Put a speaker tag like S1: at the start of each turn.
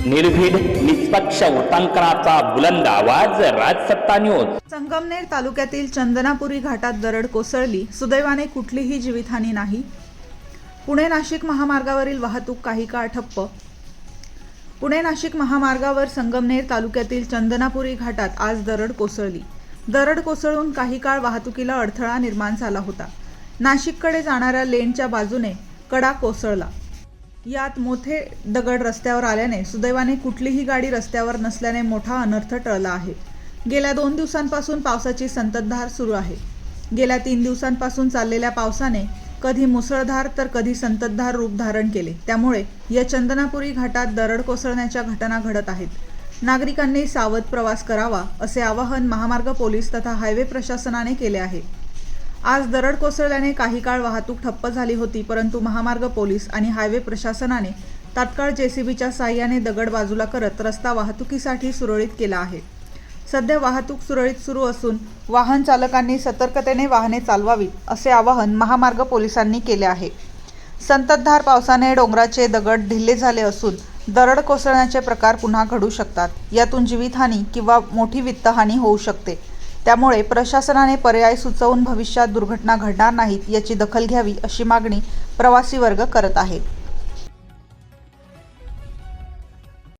S1: निर्भीड निष्पक्ष वृत्तांकनाचा बुलंद आवाज, राजसत्ता न्यूज।
S2: संगमनेर तालुक्यातील चंदनापुरी घाटात दरड कोसळली, सुदैवाने कुठलीही जीवितहानी नाही। पुणे नाशिक महामार्गावरील वाहतूक काही काळ ठप्प। पुणे नाशिक महामार्गावर संगमनेर तालुक्यातील चंदनापुरी घाटात आज दरड कोसळली। दरड कोसळून काही काळ वाहतुकीला अडथळा निर्माण झाला होता। नाशिककडे जाणाऱ्या लेनच्या बाजूने कडा कोसळला। यात मोठे दगड रस्त्यावर आल्याने सुदैवाने कुठलीही गाडी रस्त्यावर नसल्याने मोठा अनर्थ टळला आहे। गेल्या 2 दिवसांपासून पावसाची संततधार सुरू आहे। गेल्या 3 दिवसांपासून चाललेल्या पावसाने कधी मुसळधार तर कधी संततधार रूप धारण केले, त्यामुळे या चंदनापुरी घाटात दरड कोसळण्याच्या घटना घडत आहेत। नागरिकांनी सावध प्रवास करावा असे आवाहन महामार्ग पोलीस तथा हायवे प्रशासनाने केले आहे। आज दरड कोसळल्याने काही काळ वाहतूक ठप्प झाली होती, परंतु महामार्ग पोलीस आणि हायवे प्रशासनाने तात्काळ जेसीबीच्या साहाय्याने दगड बाजूला करत रस्ता वाहतुकीसाठी सुरळीत केला आहे। सध्या वाहतूक सुरळीत सुरू असून वाहन चालकांनी सतर्कतेने वाहने चालवावीत असे आवाहन महामार्ग पोलिसांनी केले आहे। संततधार पावसाने डोंगराचे दगड ढिले झाले असून दरड कोसळण्याचे प्रकार पुन्हा घडू शकतात। यातून जीवितहानी किंवा मोठी वित्तहानी होऊ शकते। त्यामुळे प्रशासनाने पर्याय सुचवून भविष्यात दुर्घटना घडणार नाहीत याची दखल घ्यावी अशी मागणी प्रवासी वर्ग करत आहे।